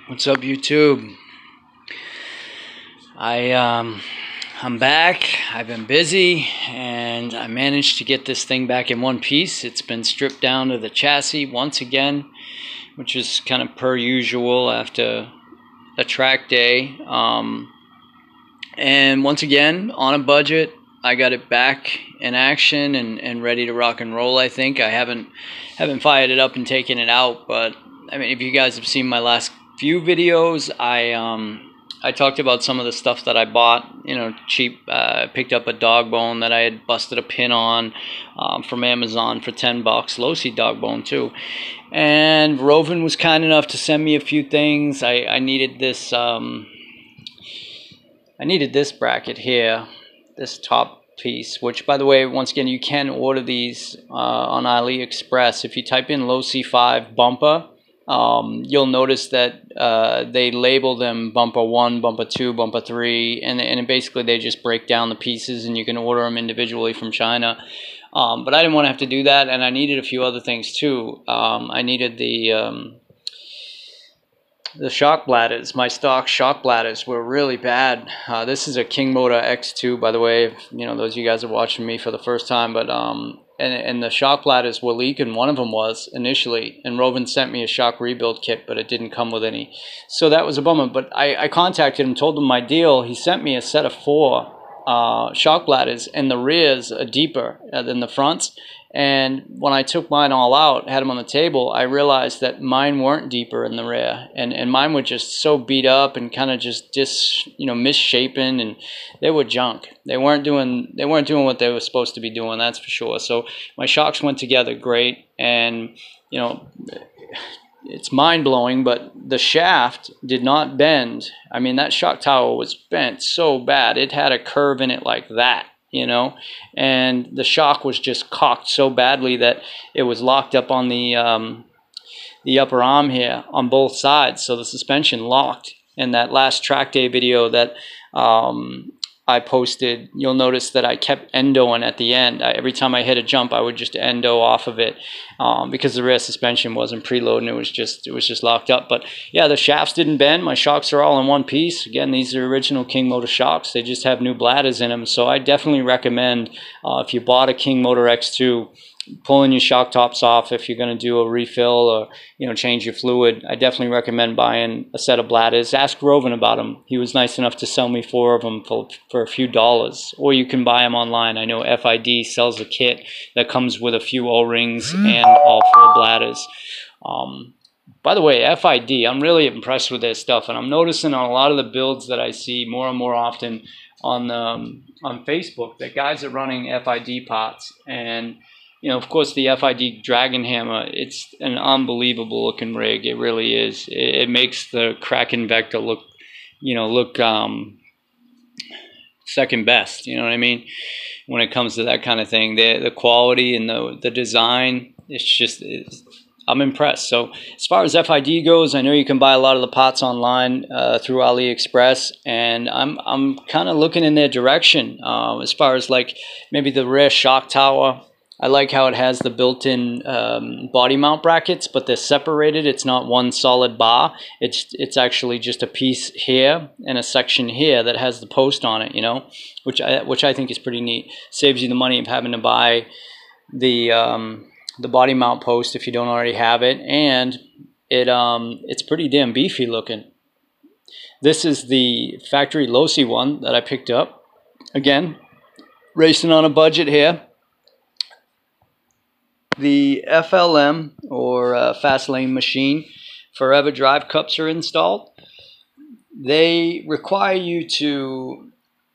What's up, YouTube? I'm back. I've been busy, and I managed to get this thing back in one piece. It's been stripped down to the chassis once again, which is kind of per usual after a track day. And once again, on a budget, I got it back in action and ready to rock and roll. I think I haven't fired it up and taken it out, but I mean, if you guys have seen my last few videos, I talked about some of the stuff that I bought, cheap. Picked up a dog bone that I had busted a pin on from Amazon for $10, low-seed dog bone too. And Roven was kind enough to send me a few things. I needed this. I needed this bracket here, this top piece, which, by the way, once again, you can order these on AliExpress. If you type in low C5 bumper, you'll notice that they label them bumper 1, bumper 2, bumper 3, and basically they just break down the pieces, and you can order them individually from China. But I didn't want to have to do that, and I needed a few other things too. I needed the shock bladders. My stock shock bladders were really bad. This is a King Motor X2, by the way, if those of you guys are watching me for the first time. But and the shock bladders were leaking. One of them was initially, and Roven sent me a shock rebuild kit, but it didn't come with any. So that was a bummer. But I contacted him, told him my deal. He sent me a set of 4 shock bladders, and the rears are deeper than the fronts. And when I took mine all out, had them on the table, I realized that mine weren't deeper in the rear, and mine were just so beat up and kind of just misshapen, and they were junk. They weren't doing what they were supposed to be doing, that's for sure. So my shocks went together great, and it's mind-blowing, but the shaft did not bend. I mean, that shock tower was bent so bad. It had a curve in it like that. And the shock was just cocked so badly that it was locked up on the upper arm here on both sides, so the suspension locked. In that last track day video that I posted, you'll notice that I kept endoing at the end. Every time I hit a jump, I would just endo off of it because the rear suspension wasn't preloaded and it was just locked up. But yeah, the shafts didn't bend. My shocks are all in one piece. Again, these are original King Motor shocks. They just have new bladders in them. So I definitely recommend if you bought a King Motor X2, pulling your shock tops off if you're going to do a refill or change your fluid. I definitely recommend buying a set of bladders. Ask Roven about them. He was nice enough to sell me 4 of them for a few dollars, or you can buy them online. I know FID sells a kit that comes with a few O-rings and all 4 bladders. By the way, FID, I'm really impressed with their stuff, and I'm noticing on a lot of the builds that I see more and more often on Facebook that guys are running FID pots. And of course, the FID Dragon Hammer, it's an unbelievable looking rig. It really is. It makes the Kraken Vector look second best. You know what I mean? When it comes to that kind of thing, the quality and the design, I'm impressed. So as far as FID goes, I know you can buy a lot of the pots online through AliExpress, and I'm kind of looking in their direction as far as like maybe the rear shock tower. I like how it has the built-in body mount brackets, but they're separated. It's not one solid bar. It's actually just a piece here and a section here that has the post on it, which I think is pretty neat. Saves you the money of having to buy the body mount post if you don't already have it, and it's pretty damn beefy looking. This is the factory low-C one that I picked up. Again, racing on a budget here. The FLM, or fast lane machine, forever drive cups are installed. They require you to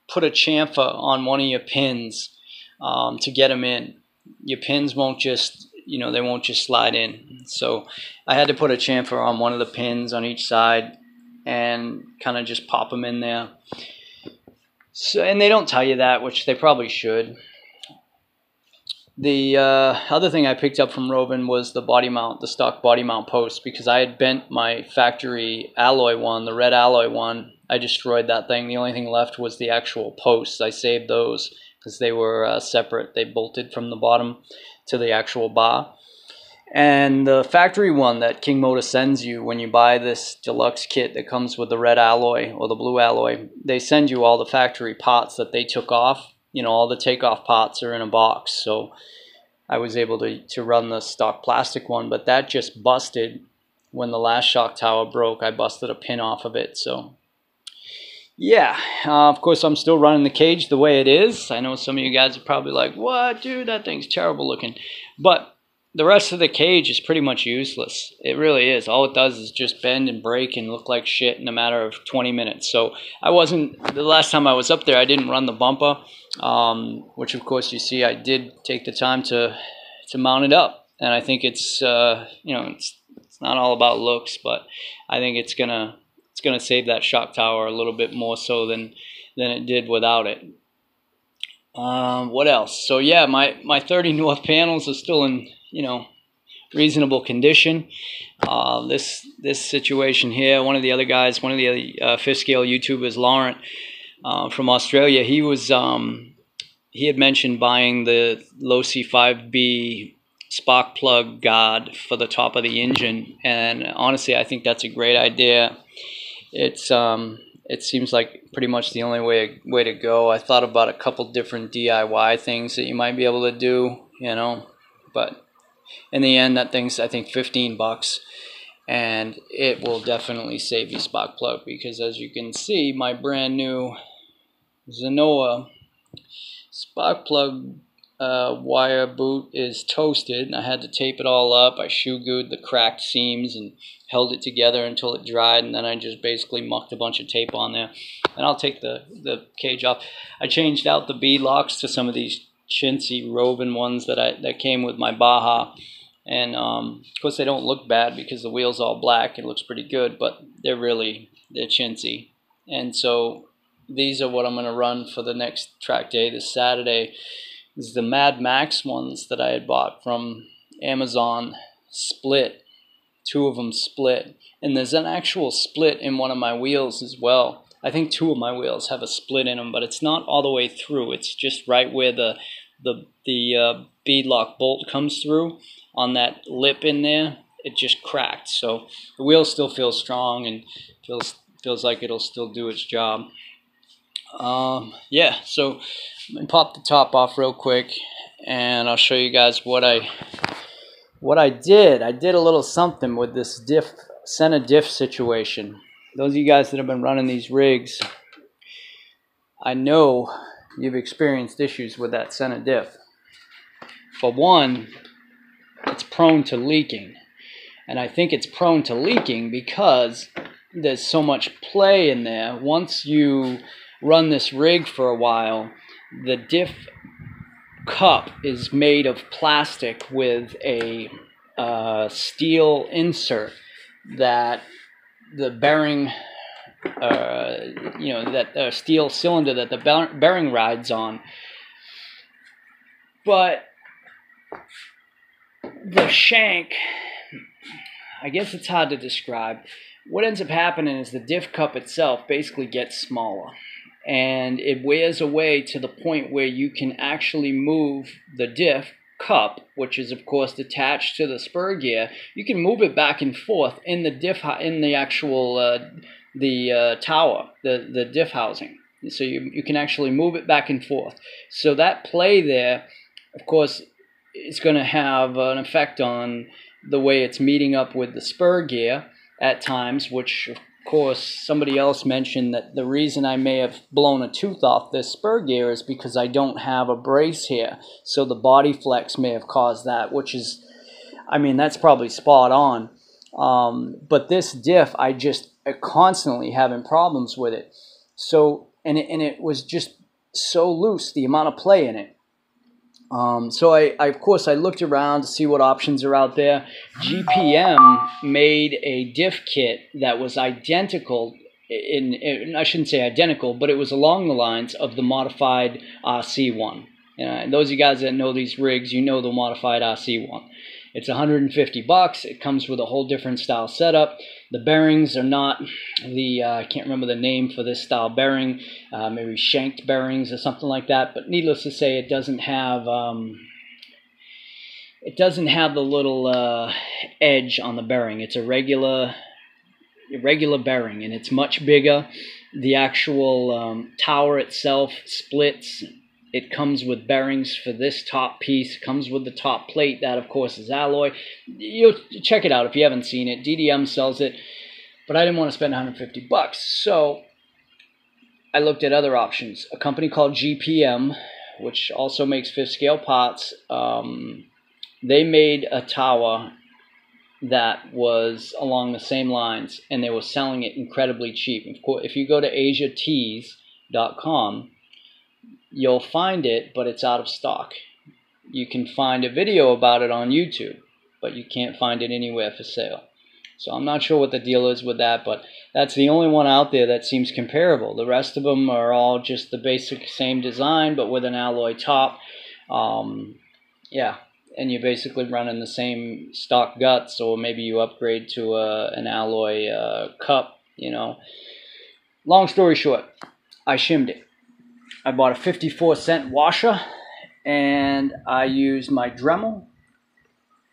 put a chamfer on one of your pins to get them in. Your pins won't just, they won't just slide in. So I had to put a chamfer on one of the pins on each side and kind of just pop them in there. So, and they don't tell you that, which they probably should. The other thing I picked up from Roven was the body mount, the stock body mount post, because I had bent my factory alloy one, the red alloy one. I destroyed that thing. The only thing left was the actual posts. I saved those because they were separate. They bolted from the bottom to the actual bar. And the factory one that King Motor sends you when you buy this deluxe kit that comes with the red alloy or the blue alloy, they send you all the factory parts that they took off. You know, all the takeoff parts are in a box. So I was able to run the stock plastic one, but that just busted when the last shock tower broke. I busted a pin off of it. So yeah, of course I'm still running the cage the way it is. I know some of you guys are probably like, what, dude, that thing's terrible looking. But the rest of the cage is pretty much useless. It really is. All it does is just bend and break and look like shit in a matter of 20 minutes. So the last time I was up there, I didn't run the bumper, which of course you see I did take the time to mount it up. And I think it's, you know, it's not all about looks, but I think it's gonna save that shock tower a little bit more so than it did without it. What else? So yeah, my 30 North panels are still in, you know, reasonable condition. This situation here, one of the other fifth scale YouTubers, Laurent, from Australia, he had mentioned buying the low C5B spark plug guard for the top of the engine, and honestly I think that's a great idea. It seems like pretty much the only way to go. I thought about a couple different DIY things that you might be able to do, you know, but in the end that thing's, I think, 15 bucks, and it will definitely save you spark plug, because as you can see, my brand new Zenoa spark plug wire boot is toasted. I had to tape it all up. I shoe glued the cracked seams and held it together until it dried, and then I just basically mucked a bunch of tape on there. And I'll take the cage off. I changed out the bead locks to some of these chintzy Rovin ones that came with my Baja, and of course they don't look bad because the wheel's all black. It looks pretty good, but they're chintzy. And so these are what I'm going to run for the next track day this Saturday. This is the Mad Max ones that I had bought from Amazon, split. Two of them split, and there's an actual split in one of my wheels as well. I think two of my wheels have a split in them, but it's not all the way through. It's just right where the bead lock bolt comes through on that lip in there. It just cracked, so the wheel still feels strong and feels like it'll still do its job. Yeah, so I'm gonna pop the top off real quick, and I'll show you guys what I did. I did a little something with this center diff situation. Those of you guys that have been running these rigs, I know you've experienced issues with that center diff. For one, it's prone to leaking. And I think it's prone to leaking because there's so much play in there. Once you run this rig for a while, the diff cup is made of plastic with a steel insert that the bearing, you know, that steel cylinder that the bearing rides on. But the shank, I guess it's hard to describe. What ends up happening is the diff cup itself basically gets smaller, and it wears away to the point where you can actually move the diff cup, which is of course attached to the spur gear. You can move it back and forth in the actual tower, the diff housing. So you can actually move it back and forth. So that play there, of course, is going to have an effect on the way it's meeting up with the spur gear at times, which of course somebody else mentioned that the reason I may have blown a tooth off this spur gear is because I don't have a brace here. So the body flex may have caused that, which is, I mean, that's probably spot on. But this diff, I constantly having problems with it. So, and it was just so loose, the amount of play in it. So of course, I looked around to see what options are out there. GPM made a diff kit that was identical, I shouldn't say identical, but it was along the lines of the modified RC one. And those of you guys that know these rigs, you know the modified RC one. It's 150 bucks. It comes with a whole different style setup. The bearings are not the, I can't remember the name for this style bearing, maybe shanked bearings or something like that. But needless to say, it doesn't have, it doesn't have the little edge on the bearing. It's a regular bearing, and it's much bigger. The actual tower itself splits. It comes with bearings for this top piece. It comes with the top plate. That, of course, is alloy. You'll check it out if you haven't seen it. DDM sells it, but I didn't want to spend $150. So I looked at other options. A company called GPM, which also makes fifth scale pots. They made a tower that was along the same lines, and they were selling it incredibly cheap. Of course, if you go to asiatees.com, you'll find it, but it's out of stock. You can find a video about it on YouTube, but you can't find it anywhere for sale. So I'm not sure what the deal is with that, but that's the only one out there that seems comparable. The rest of them are all just the basic same design, but with an alloy top. Yeah. And you're basically running the same stock guts, or maybe you upgrade to an alloy cup, you know. Long story short, I shimmed it. I bought a 54-cent washer, and I used my Dremel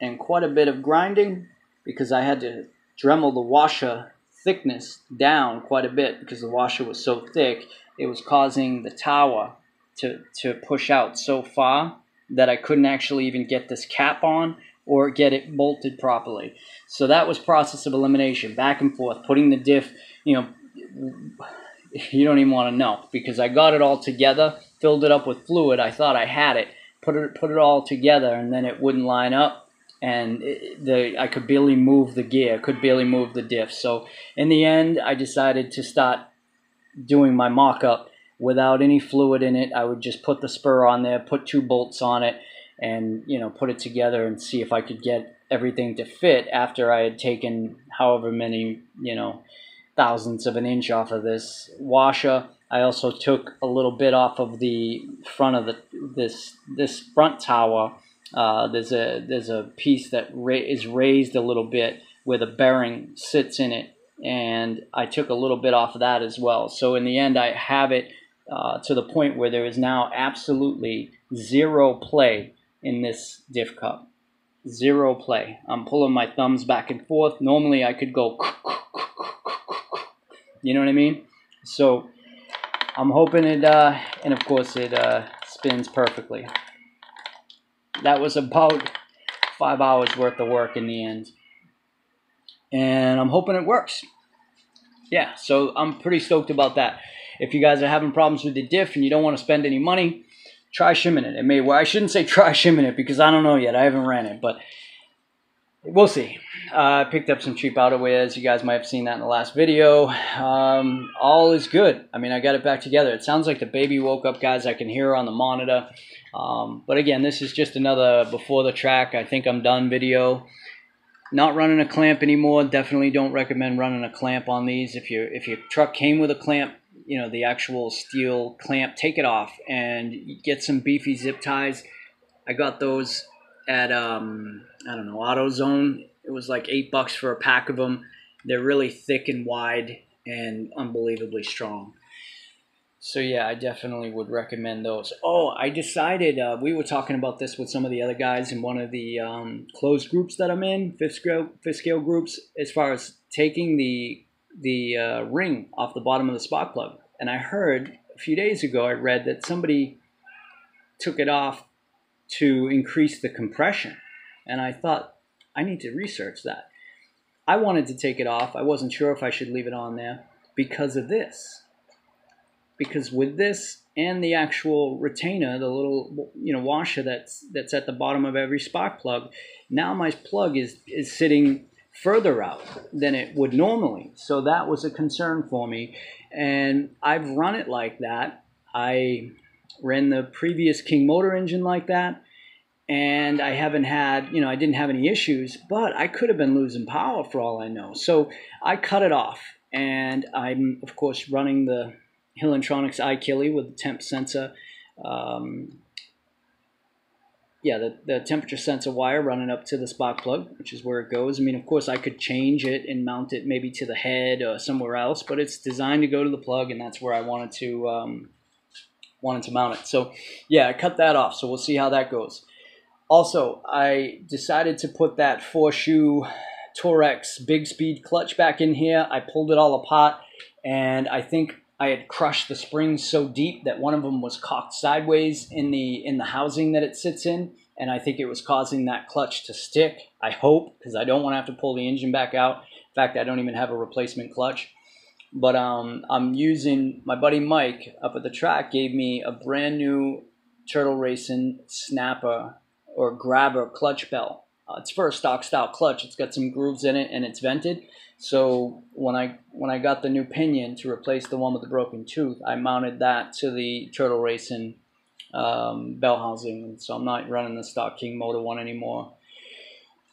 and quite a bit of grinding, because I had to Dremel the washer thickness down quite a bit because the washer was so thick. It was causing the tower to push out so far that I couldn't actually even get this cap on or get it bolted properly. So that was process of elimination, back and forth, putting the diff, you know, you don't even want to know, because I got it all together, filled it up with fluid. I thought I had it, put it all together, and then it wouldn't line up, and I could barely move the gear, could barely move the diff. So in the end, I decided to start doing my mock-up without any fluid in it. I would just put the spur on there, put 2 bolts on it, and, you know, put it together and see if I could get everything to fit after I had taken however many, you know, thousandths of an inch off of this washer. I also took a little bit off of the front of this front tower. There's a piece that is raised a little bit where the bearing sits in it, and I took a little bit off of that as well. So in the end, I have it to the point where there is now absolutely zero play in this diff cup. Zero play. I'm pulling my thumbs back and forth. Normally I could go, you know what I mean? So I'm hoping it, and of course it spins perfectly. That was about 5 hours worth of work in the end. And I'm hoping it works. Yeah, so I'm pretty stoked about that. If you guys are having problems with the diff and you don't want to spend any money, try shimming it. It may work. I shouldn't say try shimming it because I don't know yet. I haven't ran it, but we'll see. I picked up some cheap outerwears. You guys might have seen that in the last video. All is good. I mean, I got it back together. It sounds like the baby woke up, guys. I can hear her on the monitor. But again, this is just another before the track, I think I'm done video. Not running a clamp anymore. Definitely don't recommend running a clamp on these. If your truck came with a clamp, you know, the actual steel clamp, take it off and get some beefy zip ties. I got those at I don't know, AutoZone. It was like $8 for a pack of them. They're really thick and wide and unbelievably strong. So yeah, I definitely would recommend those. Oh, I decided, we were talking about this with some of the other guys in one of the closed groups that I'm in, fifth scale groups, as far as taking the ring off the bottom of the spark plug. And I heard a few days ago, I read that somebody took it off to increase the compression. And I thought, I need to research that. I wanted to take it off. I wasn't sure if I should leave it on there because of this. Because with this and the actual retainer, the little, you know, washer that's at the bottom of every spark plug, now my plug is sitting further out than it would normally. So that was a concern for me. And I've run it like that. I ran the previous King motor engine like that. And I haven't had, you know, I didn't have any issues, but I could have been losing power for all I know. So I cut it off. And I'm, of course, running the Hillentronics iKilly with the temp sensor. The temperature sensor wire running up to the spark plug, which is where it goes. I mean, of course, I could change it and mount it maybe to the head or somewhere else, but it's designed to go to the plug, and that's where I wanted to mount it. So, yeah, I cut that off, so we'll see how that goes. Also, I decided to put that 4-shoe Torex big speed clutch back in here. I pulled it all apart, and I think I had crushed the springs so deep that one of them was cocked sideways in the housing that it sits in, and I think it was causing that clutch to stick. I hope, because I don't want to have to pull the engine back out. In fact, I don't even have a replacement clutch. But I'm using, my buddy Mike up at the track gave me a brand new Turtle Racing snapper or grabber clutch bell. It's for a stock style clutch. It's got some grooves in it and it's vented. So when I got the new pinion to replace the one with the broken tooth, I mounted that to the Turtle Racing bell housing. And so I'm not running the stock King Motor one anymore.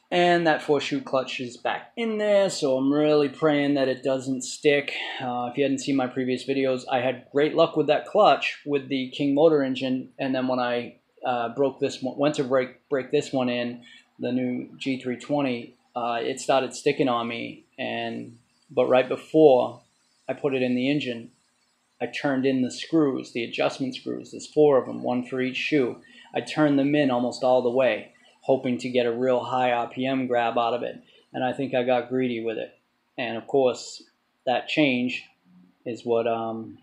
And that 4-shoe clutch is back in there, so I'm really praying that it doesn't stick. If you hadn't seen my previous videos, I had great luck with that clutch with the King Motor engine, and then when I broke this one, went to break this one in, the new G320, it started sticking on me. But right before I put it in the engine, I turned in the screws, the adjustment screws. There's 4 of them, one for each shoe. I turned them in almost all the way, hoping to get a real high RPM grab out of it. And I think I got greedy with it. And of course, that change is what I'm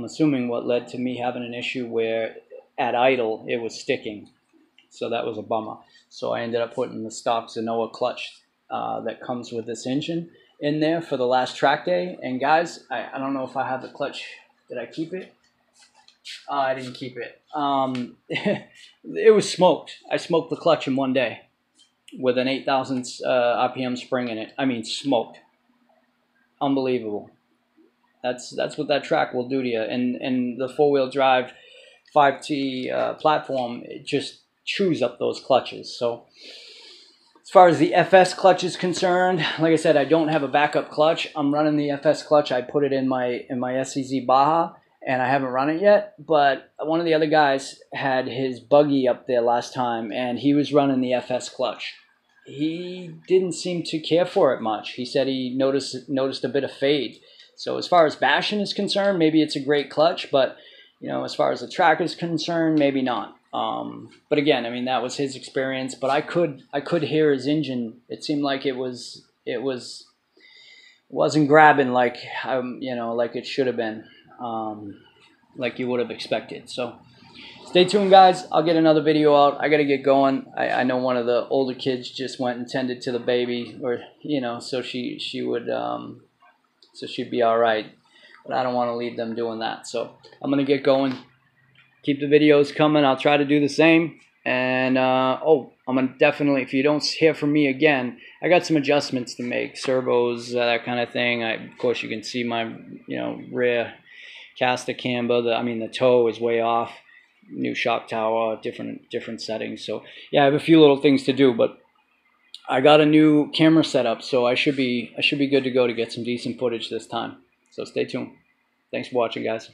assuming what led to me having an issue where at idle it was sticking. So that was a bummer. So I ended up putting the stock Zenoa clutch that comes with this engine in there for the last track day. And guys, I don't know if I have the clutch. Did I keep it? I didn't keep it. It was smoked. I smoked the clutch in one day with an 8,000 RPM spring in it. I mean, smoked. Unbelievable. That's what that track will do to you. And the 4-wheel drive 5T platform, it just chews up those clutches. So as far as the FS clutch is concerned, like I said, I don't have a backup clutch. I'm running the FS clutch. I put it in my SCZ Baja, and I haven't run it yet. But one of the other guys had his buggy up there last time, and he was running the FS clutch. He didn't seem to care for it much. He said he noticed a bit of fade. So as far as bashing is concerned, maybe it's a great clutch, but as far as the track is concerned, maybe not. But again, I mean, that was his experience, but I could hear his engine. It seemed like it wasn't grabbing like like it should have been, like you would have expected. So stay tuned, guys. I'll get another video out. I got to get going. I know one of the older kids just went and tended to the baby, or so she'd be all right. But I don't want to leave them doing that. So I'm gonna get going. Keep the videos coming. I'll try to do the same. And I'm gonna definitely, if you don't hear from me again, I got some adjustments to make, servos, that kind of thing. Of course, you can see my rear caster camber. The toe is way off. New shock tower, different settings. So yeah, I have a few little things to do, but I got a new camera setup, so I should be good to go to get some decent footage this time. So stay tuned. Thanks for watching, guys.